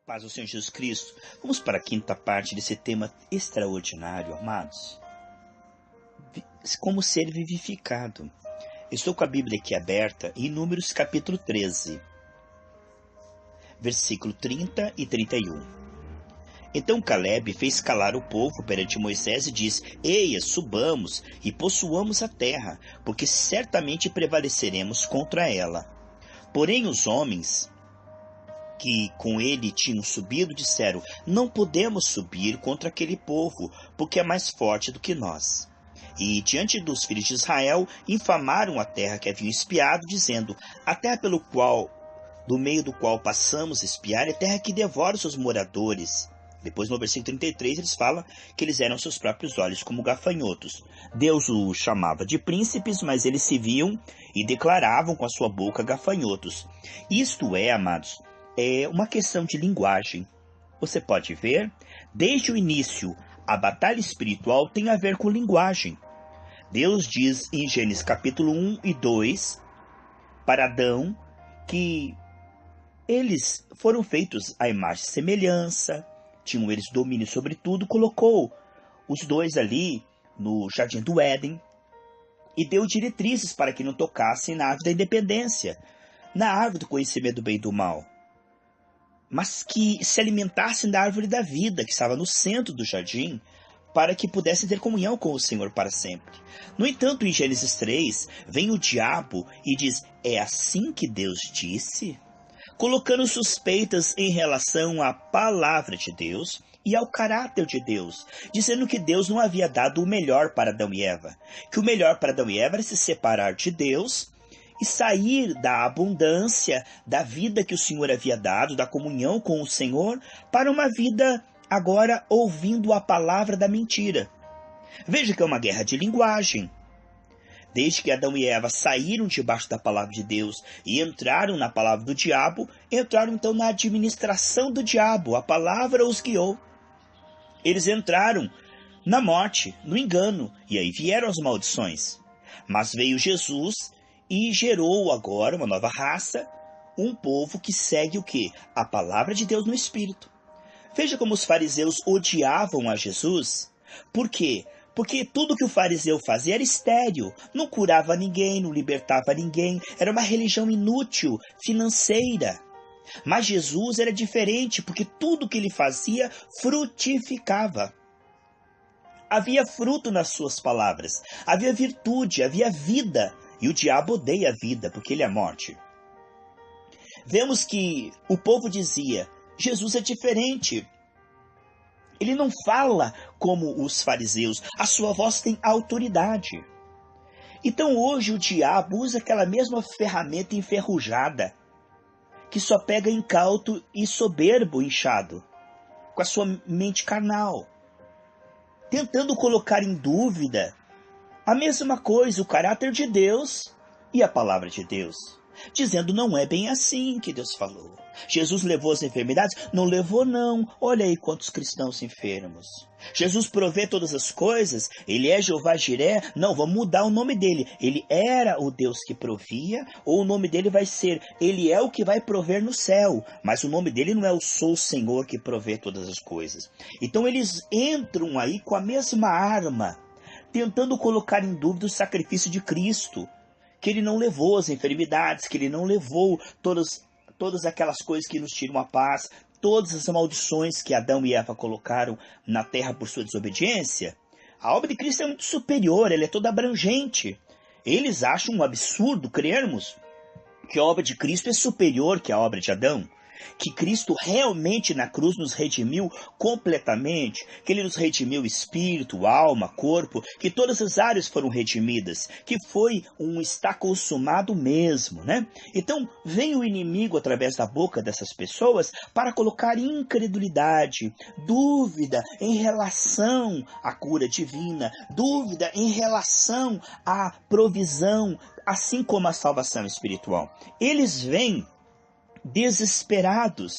Paz do Senhor Jesus Cristo. Vamos para a quinta parte desse tema extraordinário, amados. Como ser vivificado. Estou com a Bíblia aqui aberta em Números capítulo 13, versículo 30 e 31. Então Caleb fez calar o povo perante Moisés e disse: Eia, subamos e possuamos a terra, porque certamente prevaleceremos contra ela. Porém os homens que com ele tinham subido disseram: Não podemos subir contra aquele povo, porque é mais forte do que nós. E diante dos filhos de Israel infamaram a terra que haviam espiado, dizendo: A terra do meio do qual passamos a espiar é terra que devora os seus moradores. Depois no versículo 33 eles falam que eles eram seus próprios olhos como gafanhotos. Deus os chamava de príncipes, mas eles se viam e declaravam com a sua boca gafanhotos. Isto é, amados, é uma questão de linguagem. Você pode ver, desde o início, a batalha espiritual tem a ver com linguagem. Deus diz em Gênesis capítulo 1 e 2 para Adão que eles foram feitos à imagem e semelhança, tinham eles domínio sobre tudo, colocou os dois ali no jardim do Éden e deu diretrizes para que não tocassem na árvore da independência, na árvore do conhecimento do bem e do mal, mas que se alimentassem da árvore da vida, que estava no centro do jardim, para que pudessem ter comunhão com o Senhor para sempre. No entanto, em Gênesis 3, vem o diabo e diz: É assim que Deus disse? Colocando suspeitas em relação à palavra de Deus e ao caráter de Deus, dizendo que Deus não havia dado o melhor para Adão e Eva, que o melhor para Adão e Eva era se separar de Deus e sair da abundância, da vida que o Senhor havia dado, da comunhão com o Senhor, para uma vida agora ouvindo a palavra da mentira. Veja que é uma guerra de linguagem. Desde que Adão e Eva saíram debaixo da palavra de Deus e entraram na palavra do diabo, entraram então na administração do diabo. A palavra os guiou. Eles entraram na morte, no engano, e aí vieram as maldições. Mas veio Jesus e gerou agora uma nova raça, um povo que segue o quê? A palavra de Deus no Espírito. Veja como os fariseus odiavam a Jesus. Por quê? Porque tudo que o fariseu fazia era estéril, não curava ninguém, não libertava ninguém, era uma religião inútil, financeira. Mas Jesus era diferente, porque tudo que ele fazia frutificava. Havia fruto nas suas palavras, havia virtude, havia vida, e o diabo odeia a vida, porque ele é a morte. Vemos que o povo dizia: Jesus é diferente. Ele não fala como os fariseus, a sua voz tem autoridade. Então hoje o diabo usa aquela mesma ferramenta enferrujada, que só pega incauto e soberbo inchado, com a sua mente carnal, tentando colocar em dúvida a mesma coisa, o caráter de Deus e a palavra de Deus, dizendo: não é bem assim que Deus falou. Jesus levou as enfermidades? Não levou, não. Olha aí quantos cristãos enfermos. Jesus provê todas as coisas? Ele é Jeová Jiré? Não, vamos mudar o nome dele. Ele era o Deus que provia, ou o nome dele vai ser: Ele é o que vai prover no céu. Mas o nome dele não é: Eu sou o Senhor que provê todas as coisas. Então eles entram aí com a mesma arma, tentando colocar em dúvida o sacrifício de Cristo, que ele não levou as enfermidades, que ele não levou todas aquelas coisas que nos tiram a paz, todas as maldições que Adão e Eva colocaram na terra por sua desobediência. A obra de Cristo é muito superior, ela é toda abrangente. Eles acham um absurdo crermos que a obra de Cristo é superior que a obra de Adão, que Cristo realmente na cruz nos redimiu completamente, que ele nos redimiu espírito, alma, corpo, que todas as áreas foram redimidas, que foi um está consumado mesmo, né? Então vem o inimigo através da boca dessas pessoas para colocar incredulidade, dúvida em relação à cura divina, dúvida em relação à provisão, assim como a salvação espiritual. Eles vêm desesperados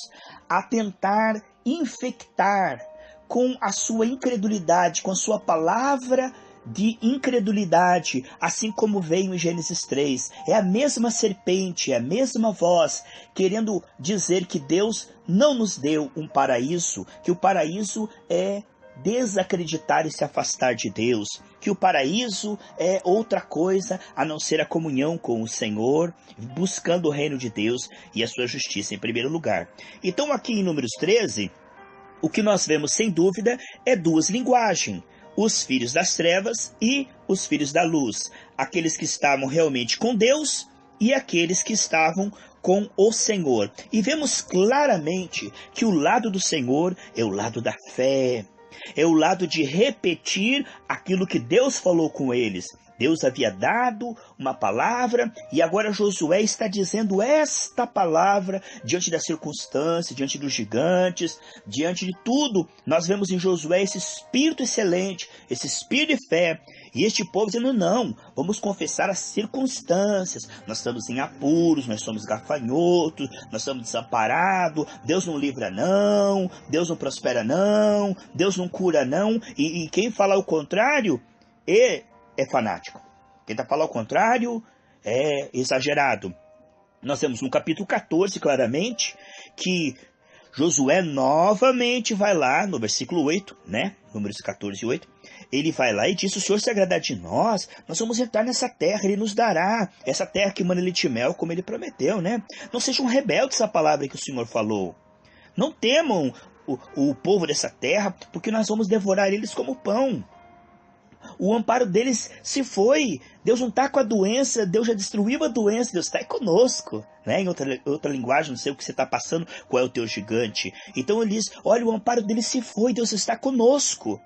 a tentar infectar com a sua incredulidade, com a sua palavra de incredulidade, assim como veio em Gênesis 3. É a mesma serpente, é a mesma voz, querendo dizer que Deus não nos deu um paraíso, que o paraíso é desacreditar e se afastar de Deus, que o paraíso é outra coisa a não ser a comunhão com o Senhor, buscando o reino de Deus e a sua justiça em primeiro lugar. Então aqui em Números 13, o que nós vemos sem dúvida é duas linguagens: os filhos das trevas e os filhos da luz, aqueles que estavam realmente com Deus e aqueles que estavam com o Senhor. E vemos claramente que o lado do Senhor é o lado da fé, é o lado de repetir aquilo que Deus falou com eles. Deus havia dado uma palavra e agora Josué está dizendo esta palavra diante das circunstâncias, diante dos gigantes, diante de tudo. Nós vemos em Josué esse espírito excelente, esse espírito de fé. E este povo dizendo: não, vamos confessar as circunstâncias. Nós estamos em apuros, nós somos gafanhotos, nós estamos desamparados. Deus não livra não, Deus não prospera não, Deus não cura não. E quem fala o contrário é fanático. Quem está falando ao contrário é exagerado. Nós temos no capítulo 14, claramente, que Josué novamente vai lá, no versículo 8, né? Números 14 e 8. Ele vai lá e diz: o Senhor se agradar de nós vamos entrar nessa terra, Ele nos dará essa terra que mana leite e mel, como Ele prometeu, né? Não sejam rebeldes essa palavra que o Senhor falou. Não temam o povo dessa terra, porque nós vamos devorar eles como pão. O amparo deles se foi. Deus não está com a doença, Deus já destruiu a doença, Deus está conosco, né? Em outra linguagem, não sei o que você está passando, qual é o teu gigante. Então ele diz: olha, o amparo deles se foi, Deus está conosco.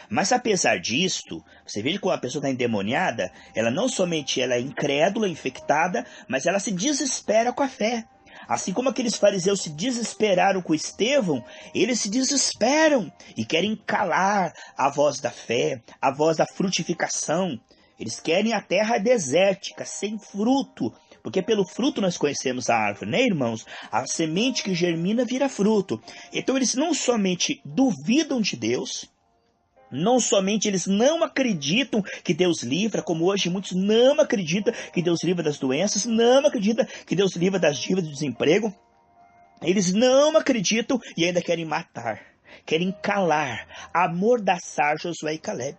Mas apesar disto, você veja como a pessoa está endemoniada, ela não somente ela é incrédula, infectada, mas ela se desespera com a fé. Assim como aqueles fariseus se desesperaram com Estevão, eles se desesperam e querem calar a voz da fé, a voz da frutificação. Eles querem a terra desértica, sem fruto, porque pelo fruto nós conhecemos a árvore, né, irmãos? A semente que germina vira fruto. Então eles não somente duvidam de Deus, não somente eles não acreditam que Deus livra, como hoje muitos não acreditam que Deus livra das doenças, não acreditam que Deus livra das dívidas e do desemprego. Eles não acreditam e ainda querem matar, querem calar, amordaçar Josué e Caleb.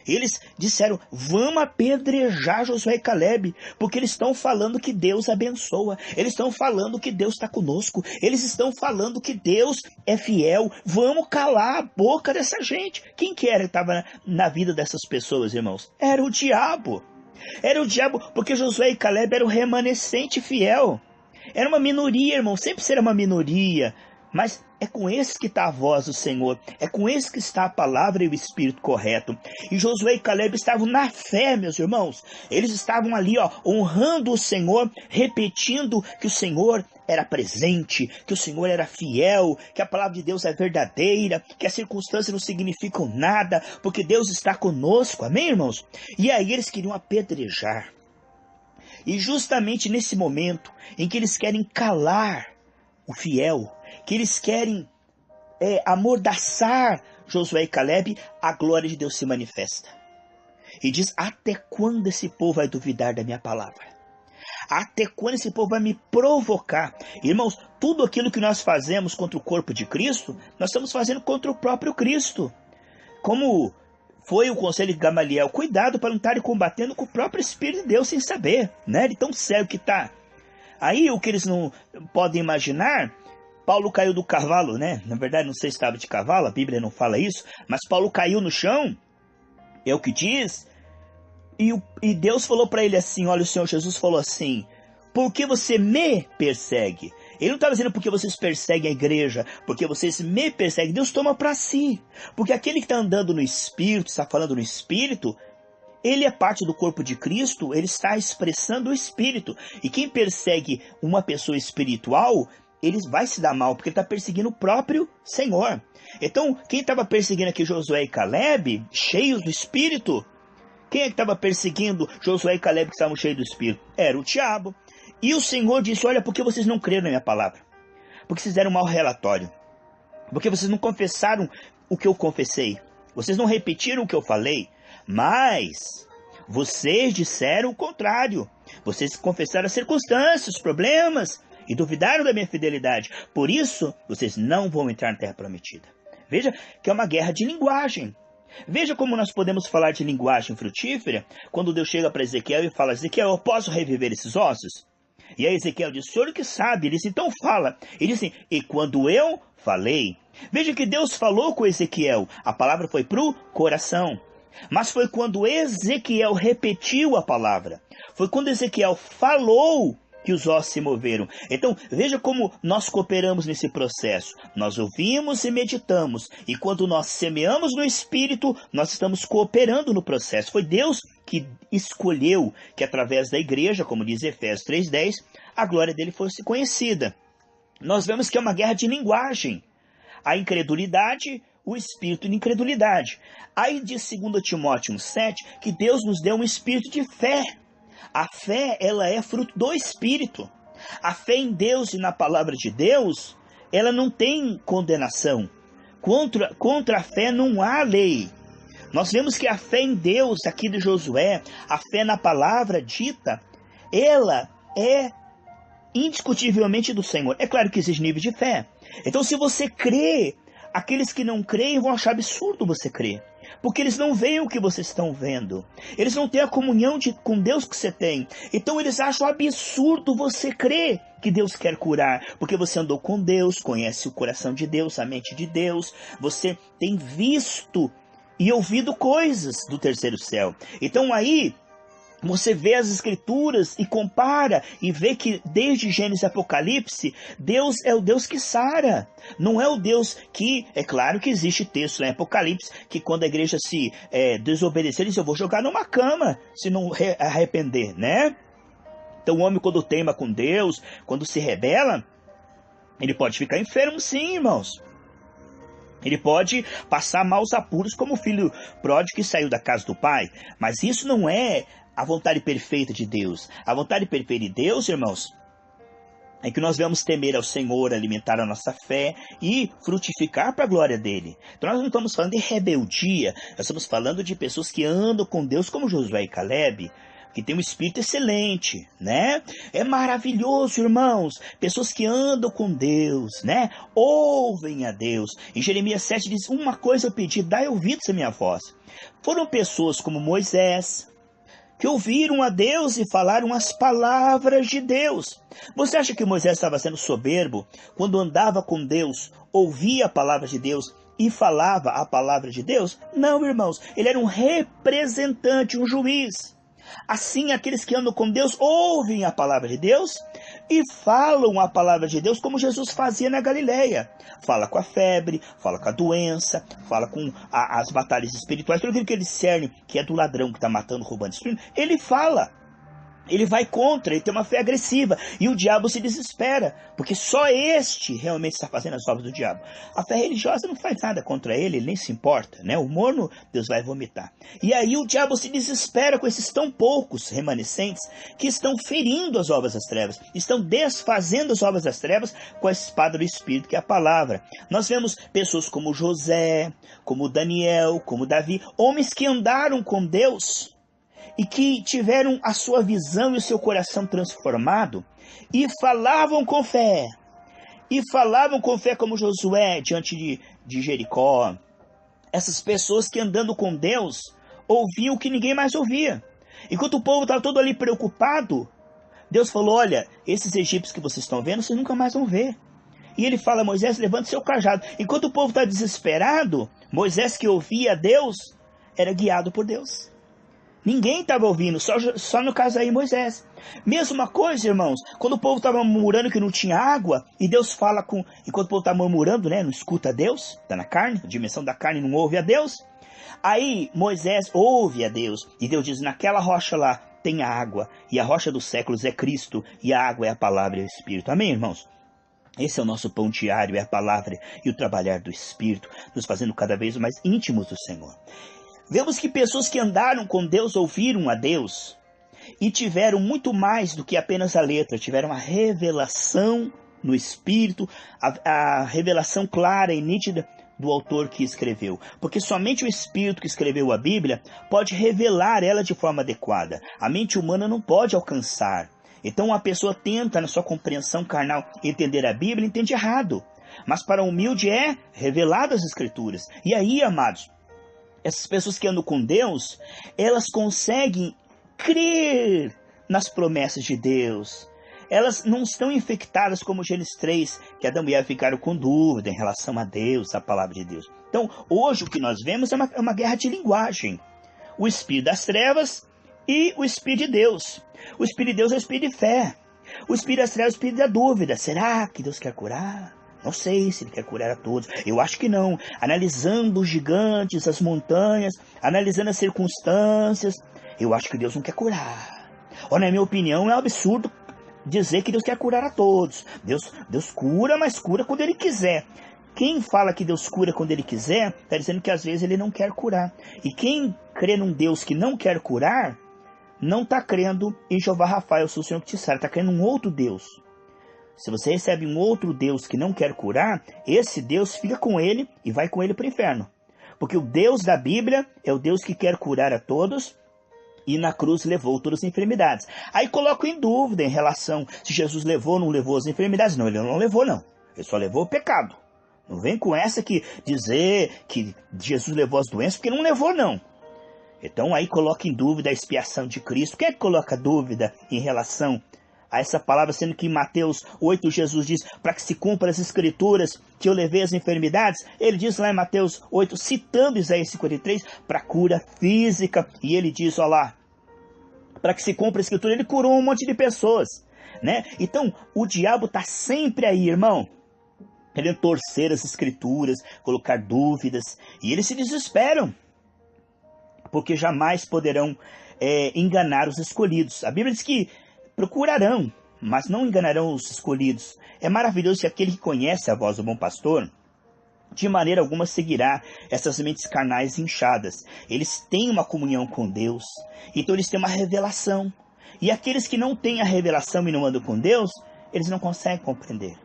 Eles disseram: vamos apedrejar Josué e Caleb, porque eles estão falando que Deus abençoa, eles estão falando que Deus está conosco, eles estão falando que Deus é fiel. Vamos calar a boca dessa gente. Quem que era que estava na vida dessas pessoas, irmãos? Era o diabo. Era o diabo, porque Josué e Caleb eram o remanescente fiel. Era uma minoria, irmão, sempre será uma minoria. Mas é com esses que está a voz do Senhor, é com esses que está a palavra e o espírito correto. E Josué e Caleb estavam na fé, meus irmãos. Eles estavam ali, honrando o Senhor, repetindo que o Senhor era presente, que o Senhor era fiel, que a palavra de Deus é verdadeira, que as circunstâncias não significam nada, porque Deus está conosco. Amém, irmãos? E aí eles queriam apedrejar. E justamente nesse momento em que eles querem calar o fiel, que eles querem amordaçar Josué e Caleb, a glória de Deus se manifesta. E diz: até quando esse povo vai duvidar da minha palavra? Até quando esse povo vai me provocar? Irmãos, tudo aquilo que nós fazemos contra o corpo de Cristo, nós estamos fazendo contra o próprio Cristo. Como foi o conselho de Gamaliel: cuidado para não estarem combatendo com o próprio Espírito de Deus sem saber, né? De tão cego que está. Aí o que eles não podem imaginar, Paulo caiu do cavalo, né? Na verdade, não sei se estava de cavalo, a Bíblia não fala isso, mas Paulo caiu no chão, é o que diz, e Deus falou para ele assim: olha, o Senhor Jesus falou assim: por que você me persegue? Ele não estava dizendo porque vocês perseguem a igreja, porque vocês me perseguem. Deus toma para si, porque aquele que está andando no Espírito, está falando no Espírito, ele é parte do corpo de Cristo, ele está expressando o Espírito. E quem persegue uma pessoa espiritual, ele vai se dar mal, porque ele está perseguindo o próprio Senhor. Então, quem estava perseguindo aqui Josué e Caleb, cheios do Espírito? Quem é que estava perseguindo Josué e Caleb que estavam cheios do Espírito? Era o diabo. E o Senhor disse: olha, por que vocês não creram na minha palavra? Porque vocês deram um mau relatório. Porque vocês não confessaram o que eu confessei. Vocês não repetiram o que eu falei. Mas vocês disseram o contrário. Vocês confessaram as circunstâncias, os problemas e duvidaram da minha fidelidade. Por isso, vocês não vão entrar na terra prometida. Veja que é uma guerra de linguagem. Veja como nós podemos falar de linguagem frutífera quando Deus chega para Ezequiel e fala: Ezequiel, eu posso reviver esses ossos? E aí Ezequiel diz: o senhor que sabe. Ele diz: então fala. Ele diz assim: e quando eu falei. Veja que Deus falou com Ezequiel. A palavra foi para o coração. Mas foi quando Ezequiel repetiu a palavra. Foi quando Ezequiel falou que os ossos se moveram. Então, veja como nós cooperamos nesse processo. Nós ouvimos e meditamos. E quando nós semeamos no Espírito, nós estamos cooperando no processo. Foi Deus que escolheu que através da igreja, como diz Efésios 3:10, a glória dele fosse conhecida. Nós vemos que é uma guerra de linguagem. A incredulidade, o espírito de incredulidade. Aí diz 2 Timóteo 1:7 que Deus nos deu um espírito de fé. A fé, ela é fruto do Espírito. A fé em Deus e na palavra de Deus, ela não tem condenação. Contra a fé não há lei. Nós vemos que a fé em Deus, aqui de Josué, a fé na palavra dita, ela é indiscutivelmente do Senhor. É claro que existe nível de fé. Então, se você crê, aqueles que não creem vão achar absurdo você crer. Porque eles não veem o que vocês estão vendo. Eles não têm a comunhão com Deus que você tem. Então eles acham absurdo você crer que Deus quer curar. Porque você andou com Deus, conhece o coração de Deus, a mente de Deus. Você tem visto e ouvido coisas do terceiro céu. Então aí você vê as escrituras e compara e vê que desde Gênesis e Apocalipse, Deus é o Deus que sara. Não é o Deus que, é claro que existe texto lá em Apocalipse, que quando a igreja se desobedecer, ele diz: eu vou jogar numa cama, se não arrepender, né? Então o homem quando teima com Deus, quando se rebela, ele pode ficar enfermo sim, irmãos. Ele pode passar maus apuros como o filho pródigo que saiu da casa do pai. Mas isso não é a vontade perfeita de Deus. A vontade perfeita de Deus, irmãos, é que nós devemos temer ao Senhor, alimentar a nossa fé e frutificar para a glória dele. Então nós não estamos falando de rebeldia, nós estamos falando de pessoas que andam com Deus como Josué e Calebe, que tem um espírito excelente, né? É maravilhoso, irmãos. Pessoas que andam com Deus, né? Ouvem a Deus. Em Jeremias 7 diz: uma coisa eu pedi, dai ouvidos à minha voz. Foram pessoas como Moisés, que ouviram a Deus e falaram as palavras de Deus. Você acha que Moisés estava sendo soberbo quando andava com Deus, ouvia a palavra de Deus e falava a palavra de Deus? Não, irmãos. Ele era um representante, um juiz. Assim, aqueles que andam com Deus ouvem a palavra de Deus e falam a palavra de Deus como Jesus fazia na Galileia. Fala com a febre, fala com a doença, fala com as batalhas espirituais, tudo aquilo que ele discerne, que é do ladrão que está matando, roubando, destruindo, ele fala. Ele vai contra, ele tem uma fé agressiva. E o diabo se desespera, porque só este realmente está fazendo as obras do diabo. A fé religiosa não faz nada contra ele, ele nem se importa, né? O morno, Deus vai vomitar. E aí o diabo se desespera com esses tão poucos remanescentes que estão ferindo as obras das trevas, estão desfazendo as obras das trevas com a espada do Espírito, que é a palavra. Nós vemos pessoas como José, como Daniel, como Davi, homens que andaram com Deus e que tiveram a sua visão e o seu coração transformado, e falavam com fé como Josué diante de Jericó. Essas pessoas que andando com Deus, ouviam o que ninguém mais ouvia. Enquanto o povo estava todo ali preocupado, Deus falou: olha, esses egípcios que vocês estão vendo, vocês nunca mais vão ver. E ele fala a Moisés: levante seu cajado. Enquanto o povo está desesperado, Moisés, que ouvia a Deus, era guiado por Deus. Ninguém estava ouvindo, só no caso aí Moisés. Mesma coisa, irmãos, quando o povo estava murmurando que não tinha água, e Deus fala com... Enquanto o povo está murmurando, né, não escuta a Deus, está na carne, a dimensão da carne não ouve a Deus. Aí Moisés ouve a Deus, e Deus diz: naquela rocha lá tem a água, e a rocha dos séculos é Cristo, e a água é a palavra e o Espírito. Amém, irmãos? Esse é o nosso pão diário, é a palavra e o trabalhar do Espírito, nos fazendo cada vez mais íntimos do Senhor. Vemos que pessoas que andaram com Deus ouviram a Deus e tiveram muito mais do que apenas a letra, tiveram a revelação no Espírito, a revelação clara e nítida do autor que escreveu, porque somente o Espírito que escreveu a Bíblia pode revelar ela de forma adequada. A mente humana não pode alcançar. Então a pessoa tenta, na sua compreensão carnal, entender a Bíblia, entende errado. Mas para o humilde é revelado as Escrituras. E aí, amados, essas pessoas que andam com Deus, elas conseguem crer nas promessas de Deus. Elas não estão infectadas como Gênesis 3, que Adão e Eva ficaram com dúvida em relação a Deus, a palavra de Deus. Então, hoje o que nós vemos é uma guerra de linguagem. O espírito das trevas e o espírito de Deus. O espírito de Deus é o espírito de fé. O espírito das trevas é o espírito da dúvida. Será que Deus quer curar? Não sei se Ele quer curar a todos. Eu acho que não. Analisando os gigantes, as montanhas, analisando as circunstâncias, eu acho que Deus não quer curar. Ou, na minha opinião, é um absurdo dizer que Deus quer curar a todos. Deus cura, mas cura quando Ele quiser. Quem fala que Deus cura quando Ele quiser, está dizendo que às vezes Ele não quer curar. E quem crê num Deus que não quer curar, não está crendo em Jeová Rafa, eu sou o Senhor que te sara, está crendo em um outro Deus. Se você recebe um outro Deus que não quer curar, esse Deus fica com ele e vai com ele para o inferno. Porque o Deus da Bíblia é o Deus que quer curar a todos, e na cruz levou todas as enfermidades. Aí coloco em dúvida em relação se Jesus levou ou não levou as enfermidades. Não, Ele não levou não. Ele só levou o pecado. Não vem com essa que dizer que Jesus levou as doenças, porque não levou não. Então aí coloca em dúvida a expiação de Cristo. Quem é que coloca dúvida em relação a essa palavra, sendo que em Mateus 8 Jesus diz, para que se cumpra as escrituras, que eu levei as enfermidades? Ele diz lá em Mateus 8, citando Isaías 53, para cura física, e ele diz, ó lá, para que se cumpra a escritura, ele curou um monte de pessoas, né? Então, o diabo está sempre aí, irmão, querendo torcer as escrituras, colocar dúvidas, e eles se desesperam, porque jamais poderão enganar os escolhidos. A Bíblia diz que procurarão, mas não enganarão os escolhidos. É maravilhoso que aquele que conhece a voz do bom pastor, de maneira alguma seguirá essas mentes carnais inchadas. Eles têm uma comunhão com Deus, então eles têm uma revelação. E aqueles que não têm a revelação e não andam com Deus, eles não conseguem compreender.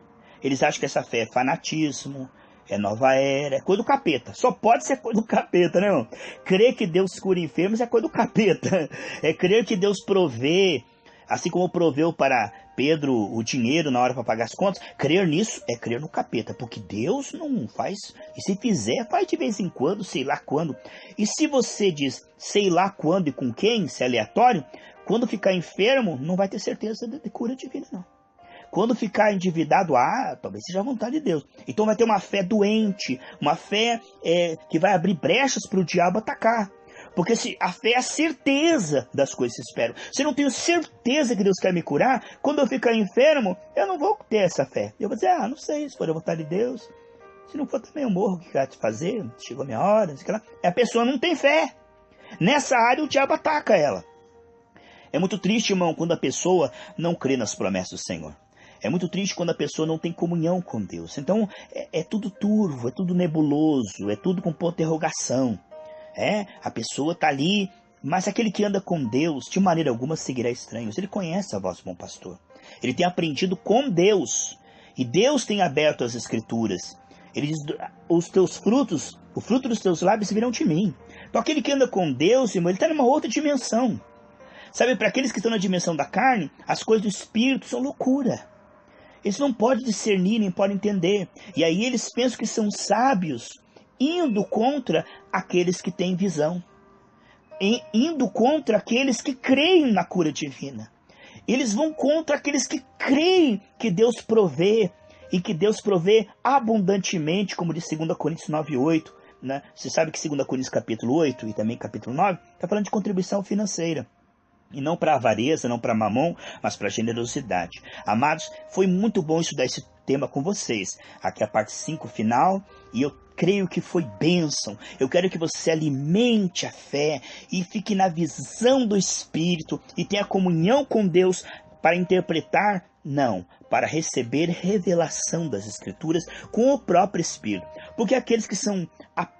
Eles acham que essa fé é fanatismo, é nova era, é coisa do capeta. Só pode ser coisa do capeta, né, irmão? Crer que Deus cura enfermos é coisa do capeta. É crer que Deus provê, assim como proveu para Pedro o dinheiro na hora para pagar as contas. Crer nisso é crer no capeta, porque Deus não faz. E se fizer, faz de vez em quando, sei lá quando. E se você diz sei lá quando e com quem, se é aleatório, quando ficar enfermo, não vai ter certeza de cura divina, não. Quando ficar endividado, talvez seja a vontade de Deus. Então vai ter uma fé doente, uma fé que vai abrir brechas para o diabo atacar. Porque a fé é a certeza das coisas que se esperam. Se eu não tenho certeza que Deus quer me curar, quando eu ficar enfermo, eu não vou ter essa fé. Eu vou dizer, não sei, se for a vontade de Deus. Se não for também eu morro, o que vai te fazer? Chegou a minha hora, não sei o que lá. A pessoa não tem fé. Nessa área o diabo ataca ela. É muito triste, irmão, quando a pessoa não crê nas promessas do Senhor. É muito triste quando a pessoa não tem comunhão com Deus. Então é tudo turvo, é tudo nebuloso, é tudo com ponto de interrogação. A pessoa está ali, mas aquele que anda com Deus, de maneira alguma seguirá estranhos. Ele conhece a voz do bom pastor. Ele tem aprendido com Deus. E Deus tem aberto as escrituras. Ele diz, os teus frutos, o fruto dos teus lábios virão de mim. Então aquele que anda com Deus, irmão, ele está numa outra dimensão. Sabe, para aqueles que estão na dimensão da carne, as coisas do Espírito são loucura. Eles não podem discernir, nem podem entender. E aí eles pensam que são sábios, indo contra aqueles que têm visão. Indo contra aqueles que creem na cura divina. Eles vão contra aqueles que creem que Deus provê. E que Deus provê abundantemente, como diz 2 Coríntios 9:8. Né? Você sabe que 2 Coríntios capítulo 8 e também capítulo 9 está falando de contribuição financeira. E não para avareza, não para mamão, mas para generosidade. Amados, foi muito bom estudar esse tema com vocês. Aqui é a parte 5 final, e eu creio que foi bênção. Eu quero que você alimente a fé e fique na visão do Espírito e tenha comunhão com Deus para interpretar, não, para receber revelação das Escrituras com o próprio Espírito. Porque aqueles que são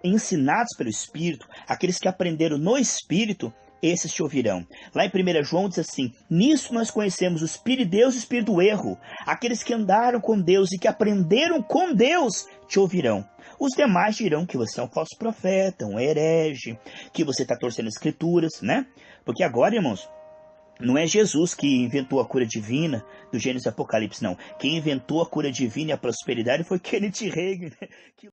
ensinados pelo Espírito, aqueles que aprenderam no Espírito, esses te ouvirão. Lá em 1 João diz assim, nisso nós conhecemos o Espírito de Deus e o Espírito do erro. Aqueles que andaram com Deus e que aprenderam com Deus te ouvirão. Os demais dirão que você é um falso profeta, um herege, que você está torcendo escrituras, né? Porque agora, irmãos, não é Jesus que inventou a cura divina do Gênesis e Apocalipse, não. Quem inventou a cura divina e a prosperidade foi Kenneth Hagin, né?